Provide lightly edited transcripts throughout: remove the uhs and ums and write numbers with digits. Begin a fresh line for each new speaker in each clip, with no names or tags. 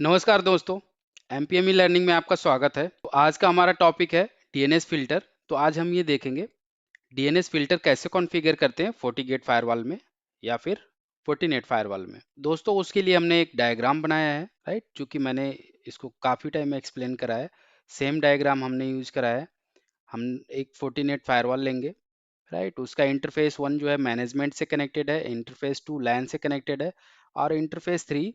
नमस्कार दोस्तों, एमपीएमई लर्निंग में आपका स्वागत है। तो आज का हमारा टॉपिक है डीएनएस फिल्टर। तो आज हम ये देखेंगे डीएनएस फिल्टर कैसे कॉन्फ़िगर करते हैं 40 गेट फायरवॉल में या फिर 14 फायरवॉल में। दोस्तों उसके लिए हमने एक डायग्राम बनाया है, राइट, जो कि मैंने इसको काफ़ी टाइम में एक्सप्लेन करा है। सेम डायग्राम हमने यूज करा है। हम एक 14 फायरवॉल लेंगे, राइट। उसका इंटरफेस 1 जो है मैनेजमेंट से कनेक्टेड है, इंटरफेस 2 लैन से कनेक्टेड है और इंटरफेस 3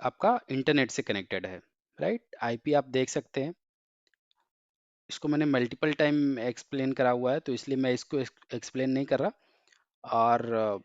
आपका इंटरनेट से कनेक्टेड है, राइट। आईपी आप देख सकते हैं। इसको मैंने मल्टीपल टाइम एक्सप्लेन करा हुआ है, तो इसलिए मैं इसको एक्सप्लेन नहीं कर रहा। और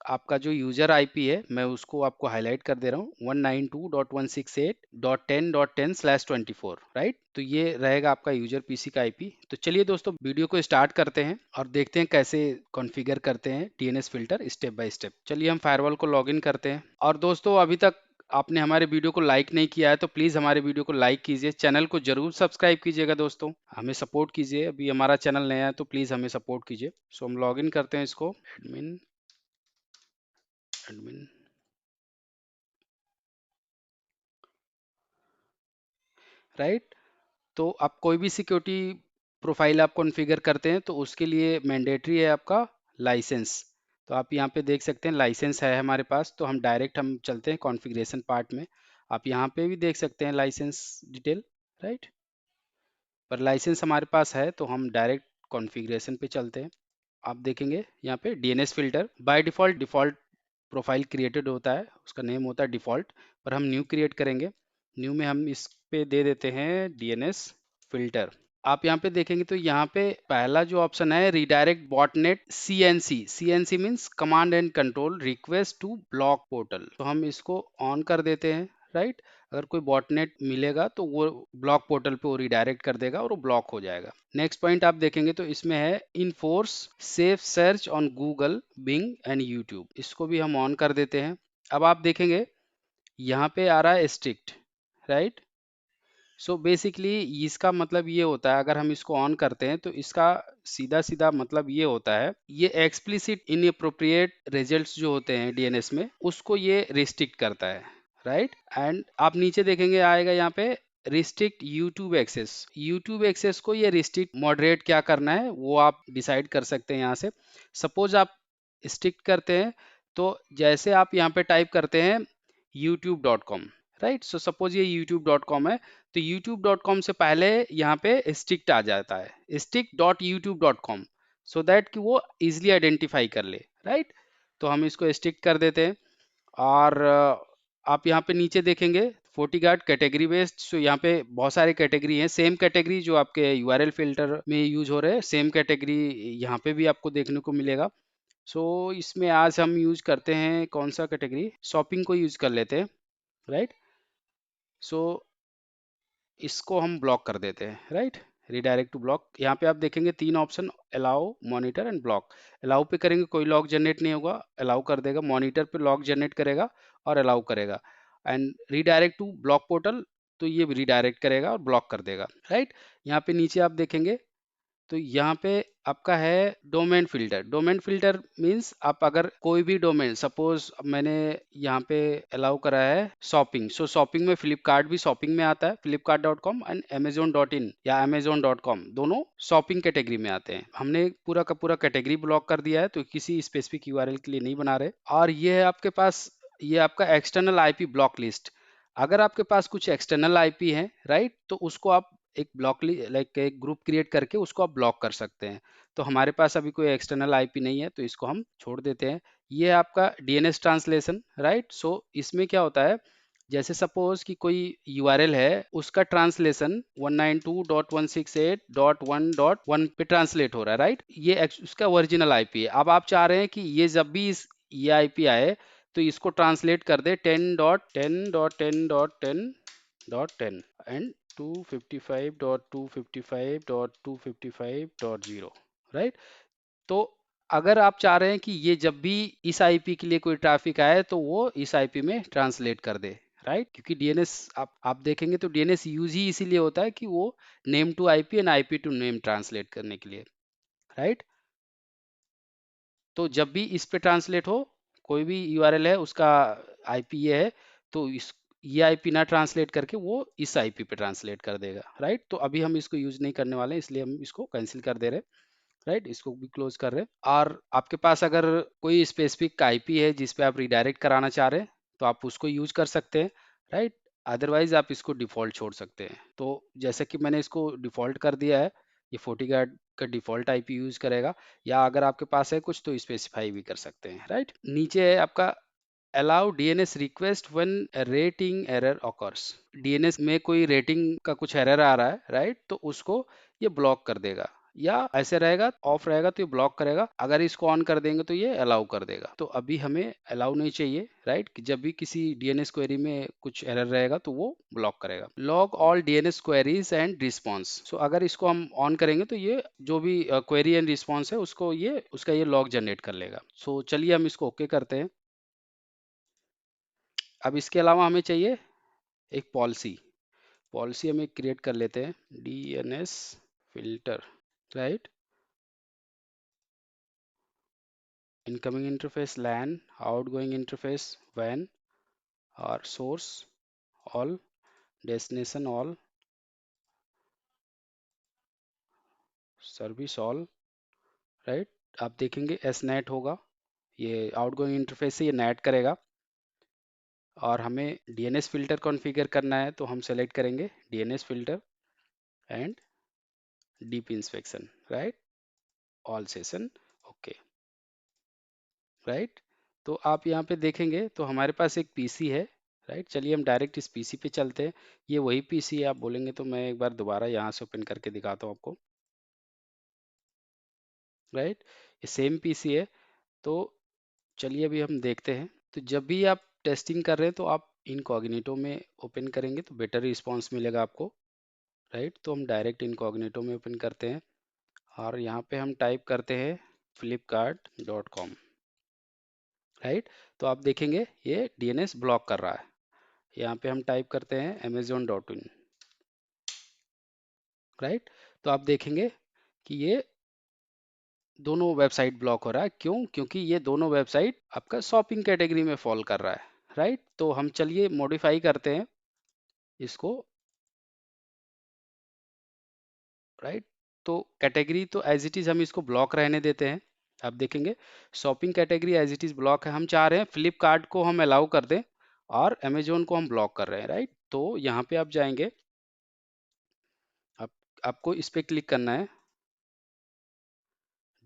आपका जो यूजर आईपी है मैं उसको आपको हाईलाइट कर दे रहा हूँ, 192.168.10.10/24, राइट। तो ये रहेगा आपका यूजर पीसी का आईपी। तो चलिए दोस्तों वीडियो को स्टार्ट करते हैं और देखते हैं कैसे कॉन्फ़िगर करते हैं DNS filter step by step. चलिए हम फायरवॉल को लॉगिन करते हैं। और दोस्तों अभी तक आपने हमारे वीडियो को लाइक नहीं किया है तो प्लीज़ हमारे वीडियो को लाइक कीजिए, चैनल को जरूर सब्सक्राइब कीजिएगा दोस्तों, हमें सपोर्ट कीजिए। अभी हमारा चैनल नया है तो प्लीज़ हमें सपोर्ट कीजिए। सो हम लॉगिन करते हैं इसको, एडमिन एडमिन राइट। तो आप कोई भी सिक्योरिटी प्रोफाइल आप कॉन्फ़िगर करते हैं तो उसके लिए मैंडेटरी है आपका लाइसेंस। तो आप यहाँ पे देख सकते हैं लाइसेंस है हमारे पास, तो हम चलते हैं कॉन्फ़िगरेशन पार्ट में। आप यहाँ पे भी देख सकते हैं लाइसेंस डिटेल, राइट। पर लाइसेंस हमारे पास है तो हम डायरेक्ट कॉन्फ़िगरेशन पे चलते हैं। आप देखेंगे यहाँ पे DNS filter by default profile created होता है, उसका नेम होता है डिफ़ॉल्ट। पर हम न्यू क्रिएट करेंगे। न्यू में हम इस पे दे देते हैं डीएनएस फिल्टर। आप यहाँ पे देखेंगे तो यहाँ पे पहला जो ऑप्शन है redirect botnet CNC. CNC means command and control request to block portal, तो हम इसको ऑन कर देते हैं, राइट। अगर कोई बॉटनेट मिलेगा तो वो ब्लॉक पोर्टल पे वो रिडायरेक्ट कर देगा और वो ब्लॉक हो जाएगा। नेक्स्ट पॉइंट आप देखेंगे तो इसमें है enforce safe search on Google, Bing and YouTube, इसको भी हम ऑन कर देते हैं। अब आप देखेंगे यहाँ पे आ रहा है स्ट्रिक्ट, राइट। सो बेसिकली इसका मतलब ये होता है, अगर हम इसको ऑन करते हैं तो इसका सीधा सीधा मतलब ये होता है, ये एक्सप्लिसिट इनअप्रोप्रिएट रिजल्ट्स जो होते हैं डीएनएस में उसको ये रिस्ट्रिक्ट करता है, राइट। एंड आप नीचे देखेंगे आएगा यहाँ पे restrict YouTube access. YouTube access को ये रिस्ट्रिक्ट मॉडरेट क्या करना है वो आप डिसाइड कर सकते हैं यहाँ से। सपोज आप स्ट्रिक्ट करते हैं तो जैसे आप यहाँ पे टाइप करते हैं youtube.com, राइट। सो सपोज ये youtube.com है, तो youtube.com से पहले यहाँ पे स्ट्रिक्ट आ जाता है, strict.youtube.com, सो दैट कि वो इजिली आइडेंटिफाई कर ले, राइट। तो हम इसको स्ट्रिक्ट कर देते हैं। और आप यहाँ पे नीचे देखेंगे फोर्टीगार्ड कैटेगरी बेस्ड। सो यहाँ पे बहुत सारे कैटेगरी हैं, सेम कैटेगरी जो आपके यूआरएल फिल्टर में यूज हो रहे हैं सेम कैटेगरी यहाँ पे भी आपको देखने को मिलेगा। सो इसमें आज हम यूज करते हैं कौन सा कैटेगरी, शॉपिंग को यूज कर लेते हैं, राइट। सो इसको हम ब्लॉक कर देते हैं, राइट। Redirect to block. यहाँ पे आप देखेंगे तीन option, allow, monitor and block. Allow पे करेंगे कोई लॉग जनरेट नहीं होगा, अलाउ कर देगा। मॉनिटर पे लॉग जनरेट करेगा और अलाउ करेगा। And redirect to block portal, तो ये रिडायरेक्ट करेगा और ब्लॉक कर देगा, राइट। यहाँ पे नीचे आप देखेंगे तो यहाँ पे आपका है domain filter. Domain filter means आप अगर कोई भी डोमेन, सपोज मैंने यहाँ पे अलाउ करा है शॉपिंग, सो शॉपिंग में फ्लिपकार्ट भी शॉपिंग में आता है, flipkart.com एंड amazon.in या amazon.com दोनों शॉपिंग कैटेगरी में आते हैं। हमने पूरा का पूरा कैटेगरी ब्लॉक कर दिया है तो किसी स्पेसिफिक यूआरएल के लिए नहीं बना रहे। और ये है आपके पास, ये आपका एक्सटर्नल आईपी ब्लॉक लिस्ट। अगर आपके पास कुछ एक्सटर्नल आईपी है, राइट, तो उसको आप एक लाइक एक ग्रुप क्रिएट करके उसको आप ब्लॉक कर सकते हैं। तो हमारे पास अभी कोई एक्सटर्नल आईपी नहीं है तो इसको हम छोड़ देते हैं। ये है आपका डीएनएस ट्रांसलेशन, राइट। सो इसमें क्या होता है, जैसे सपोज कि कोई यूआरएल है उसका ट्रांसलेशन 192.168.1.1 पे ट्रांसलेट हो रहा है, राइट। ये उसका ओरिजिनल आईपी है। अब आप चाह रहे हैं कि ये जब भी ये आईपी आए तो इसको ट्रांसलेट कर दे 10.10.10.10.10 एंड 255.255.255.0, राइट। तो अगर आप चाह रहे हैं कि ये जब भी इस आईपी के लिए कोई ट्रैफिक आए तो वो इस आईपी में ट्रांसलेट कर दे, राइट। क्योंकि डीएनएस आप देखेंगे तो डीएनएस यूज ही इसीलिए होता है कि वो name to IP and IP to name translate करने के लिए, राइट। तो जब भी इस पे ट्रांसलेट हो, कोई भी यूआरएल है उसका आईपी ये है, तो ये आईपी ना ट्रांसलेट करके वो इस आईपी पे ट्रांसलेट कर देगा, राइट। तो अभी हम इसको यूज नहीं करने वाले हैं, इसलिए हम इसको कैंसिल कर दे रहे हैं, राइट। इसको भी क्लोज कर रहे हैं। और आपके पास अगर कोई स्पेसिफिक आईपी है जिस पे आप रिडायरेक्ट कराना चाह रहे हैं तो आप उसको यूज कर सकते हैं, राइट। अदरवाइज आप इसको डिफॉल्ट छोड़ सकते हैं। तो जैसे कि मैंने इसको डिफॉल्ट कर दिया है, ये FortiGuard का डिफॉल्ट आईपी यूज करेगा, या अगर आपके पास है कुछ तो स्पेसिफाई भी कर सकते हैं, राइट। नीचे है आपका allow DNS request when rating error occurs. DNS में कोई रेटिंग का कुछ एरर आ रहा है, राइट, तो उसको ये ब्लॉक कर देगा, या ऐसे रहेगा ऑफ रहेगा तो ये ब्लॉक करेगा, अगर इसको ऑन कर देंगे तो ये अलाउ कर देगा। तो अभी हमें अलाउ नहीं चाहिए, राइट, कि जब भी किसी डीएनएस क्वेरी में कुछ एरर रहेगा तो वो ब्लॉक करेगा। Log all DNS queries and response. So अगर इसको हम ऑन करेंगे तो ये जो भी क्वेरी एंड रिस्पॉन्स है उसको ये उसका ये लॉग जनरेट कर लेगा। सो चलिए हम इसको ओके करते हैं। अब इसके अलावा हमें चाहिए एक पॉलिसी। पॉलिसी हमें क्रिएट कर लेते हैं, DNS filter, right. Incoming interface LAN, outgoing interface WAN, और source all, destination all, service all, right. आप देखेंगे एस नेट होगा, ये आउटगोइंग इंटरफेस से ये नेट करेगा। और हमें डीएनएस फिल्टर कॉन्फ़िगर करना है तो हम सेलेक्ट करेंगे DNS filter and deep inspection, right, all session, okay, right. तो आप यहाँ पे देखेंगे तो हमारे पास एक पीसी है, राइट। चलिए हम डायरेक्ट इस पीसी पे चलते हैं। ये वही पीसी है, आप बोलेंगे तो मैं एक बार दोबारा यहाँ से ओपन करके दिखाता हूँ आपको, राइट। ये सेम पीसी है। तो चलिए अभी हम देखते हैं। तो जब भी आप टेस्टिंग कर रहे हैं तो आप इनकॉग्निटो में ओपन करेंगे तो बेटर रिस्पॉन्स मिलेगा आपको, राइट। तो हम डायरेक्ट इनकॉग्निटो में ओपन करते हैं और यहाँ पे हम टाइप करते हैं flipkart.com, राइट। तो आप देखेंगे ये डीएनएस ब्लॉक कर रहा है। यहाँ पे हम टाइप करते हैं amazon.in, राइट। तो आप देखेंगे कि ये दोनों वेबसाइट ब्लॉक हो रहा है। क्यों? क्योंकि ये दोनों वेबसाइट आपका शॉपिंग कैटेगरी में फॉल कर रहा है, राइट। तो हम चलिए मॉडिफाई करते हैं इसको, राइट। तो कैटेगरी तो एज इट इज हम इसको ब्लॉक रहने देते हैं। आप देखेंगे shopping category as it is block है। हम चाह रहे हैं फ्लिपकार्ट को हम अलाउ कर दें और अमेजोन को हम ब्लॉक कर रहे हैं, राइट। तो यहाँ पे आप जाएंगे, आप आपको इस पे क्लिक करना है,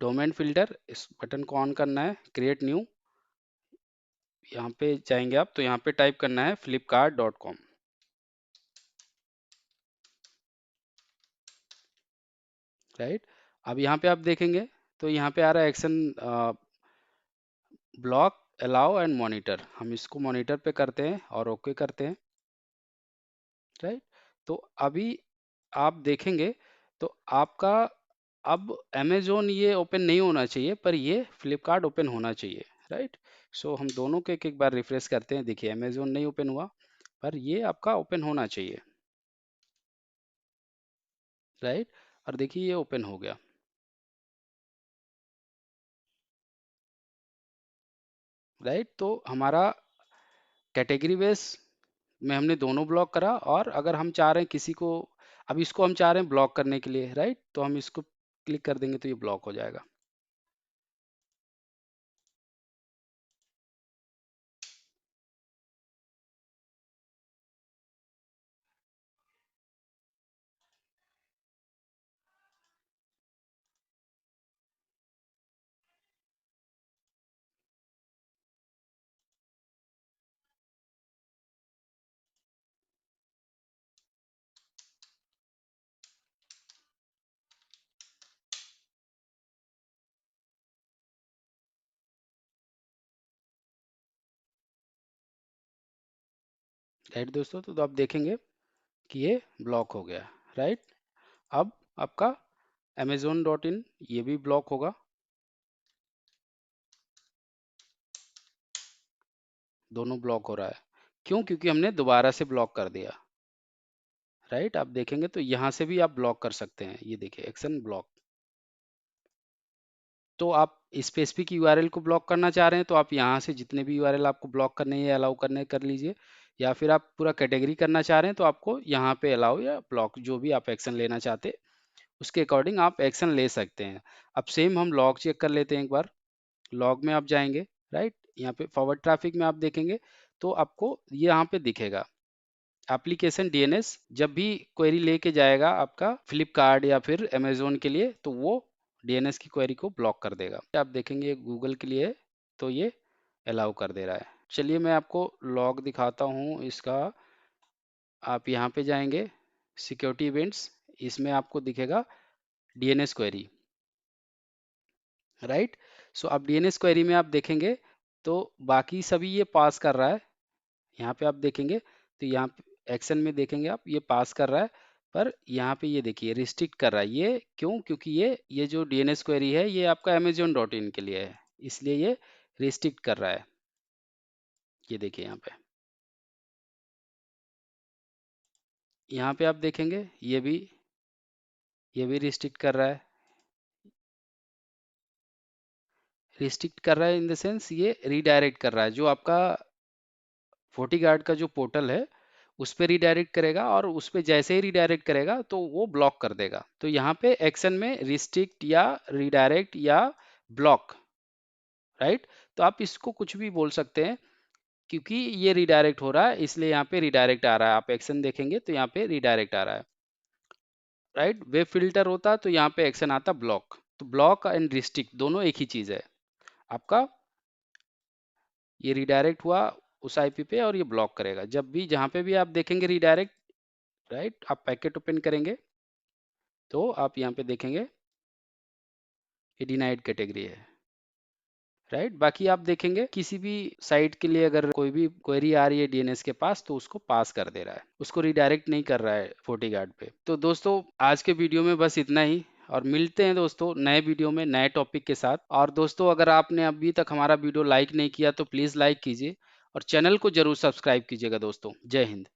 डोमेन फिल्टर, इस बटन को ऑन करना है, क्रिएट न्यू, यहाँ पे जाएंगे आप तो यहाँ पे टाइप करना है flipkart.com, राइट। अब यहाँ पे आप देखेंगे तो यहाँ पे आ रहा है action block allow and monitor. हम इसको मॉनिटर पे करते हैं और ओके करते हैं, राइट। तो अभी आप देखेंगे तो आपका अब अमेजोन ये ओपन नहीं होना चाहिए पर ये फ्लिपकार्ट ओपन होना चाहिए, राइट। सो हम दोनों के एक एक बार रिफ्रेश करते हैं। देखिए अमेजोन नहीं ओपन हुआ पर ये आपका ओपन होना चाहिए, राइट। और देखिए ये ओपन हो गया, राइट। तो हमारा कैटेगरी बेस में हमने दोनों ब्लॉक करा, और अगर हम चाह रहे हैं किसी को, अब इसको हम चाह रहे हैं ब्लॉक करने के लिए, राइट, तो हम इसको क्लिक कर देंगे तो ये ब्लॉक हो जाएगा। राइट दोस्तों, तो आप देखेंगे कि ये ब्लॉक हो गया, राइट। अब आपका amazon.in ये भी ब्लॉक होगा, दोनों ब्लॉक हो रहा है। क्यों? क्योंकि हमने दोबारा से ब्लॉक कर दिया, राइट। आप देखेंगे तो यहाँ से भी आप ब्लॉक कर सकते हैं, ये देखिए एक्शन ब्लॉक। तो आप स्पेसिफिक यूआरएल को ब्लॉक करना चाह रहे हैं तो आप यहाँ से जितने भी यूआरएल आपको ब्लॉक करने या अलाउ करने कर लीजिए। या फिर आप पूरा कैटेगरी करना चाह रहे हैं तो आपको यहाँ पे अलाउ या ब्लॉक जो भी आप एक्शन लेना चाहते हैं उसके अकॉर्डिंग आप एक्शन ले सकते हैं। अब सेम हम लॉग चेक कर लेते हैं एक बार। लॉग में आप जाएंगे, राइट, यहाँ पे फॉरवर्ड ट्रैफिक में आप देखेंगे तो आपको ये यहाँ पे दिखेगा एप्लीकेशन डीएनएस। जब भी क्वेरी लेके जाएगा आपका फ्लिपकार्ट या फिर अमेजोन के लिए तो वो डीएनएस की क्वेरी को ब्लॉक कर देगा। आप देखेंगे गूगल के लिए तो ये अलाउ कर दे रहा है। चलिए मैं आपको लॉग दिखाता हूँ इसका। आप यहाँ पे जाएंगे सिक्योरिटी इवेंट्स, इसमें आपको दिखेगा डीएनएस क्वेरी, राइट। सो अब डीएनएस क्वेरी में आप देखेंगे तो बाकी सभी ये पास कर रहा है। यहाँ पे आप देखेंगे तो यहाँ पे एक्शन में देखेंगे आप ये पास कर रहा है, पर यहाँ पे ये देखिए रिस्ट्रिक्ट कर रहा है। ये क्यों? क्योंकि ये जो डीएनएस क्वेरी है ये आपका amazon.in के लिए है, इसलिए ये रिस्ट्रिक्ट कर रहा है। ये देखिए यहाँ पे आप देखेंगे ये भी रिस्ट्रिक्ट कर रहा है। रिस्ट्रिक्ट कर रहा है इन द सेंस ये रीडायरेक्ट कर रहा है। जो आपका फोर्टी गार्ड का जो पोर्टल है उस पे रीडायरेक्ट करेगा, और उस पे जैसे ही रीडायरेक्ट करेगा तो वो ब्लॉक कर देगा। तो यहाँ पे एक्शन में रिस्ट्रिक्ट या रीडायरेक्ट या ब्लॉक, राइट। तो आप इसको कुछ भी बोल सकते हैं क्योंकि ये रीडायरेक्ट हो रहा है इसलिए यहाँ पे रीडायरेक्ट आ रहा है। आप एक्शन देखेंगे तो यहाँ पे रीडायरेक्ट आ रहा है, राइट। वेब फिल्टर होता तो यहाँ पे एक्शन आता ब्लॉक। तो ब्लॉक एंड रिस्ट्रिक्ट दोनों एक ही चीज है आपका। ये रीडायरेक्ट हुआ उस आईपी पे और ये ब्लॉक करेगा जब भी जहाँ पे भी आप देखेंगे रीडायरेक्ट, राइट। आप पैकेट ओपन करेंगे तो आप यहाँ पे देखेंगे ये डिनाइड कैटेगरी है, राइट। बाकी आप देखेंगे किसी भी साइट के लिए अगर कोई भी क्वेरी आ रही है डीएनएस के पास तो उसको पास कर दे रहा है, उसको रिडायरेक्ट नहीं कर रहा है फोर्टीगार्ड पे। तो दोस्तों आज के वीडियो में बस इतना ही, और मिलते हैं दोस्तों नए वीडियो में नए टॉपिक के साथ। और दोस्तों अगर आपने अभी तक हमारा वीडियो लाइक नहीं किया तो प्लीज़ लाइक कीजिए और चैनल को जरूर सब्सक्राइब कीजिएगा दोस्तों। जय हिंद।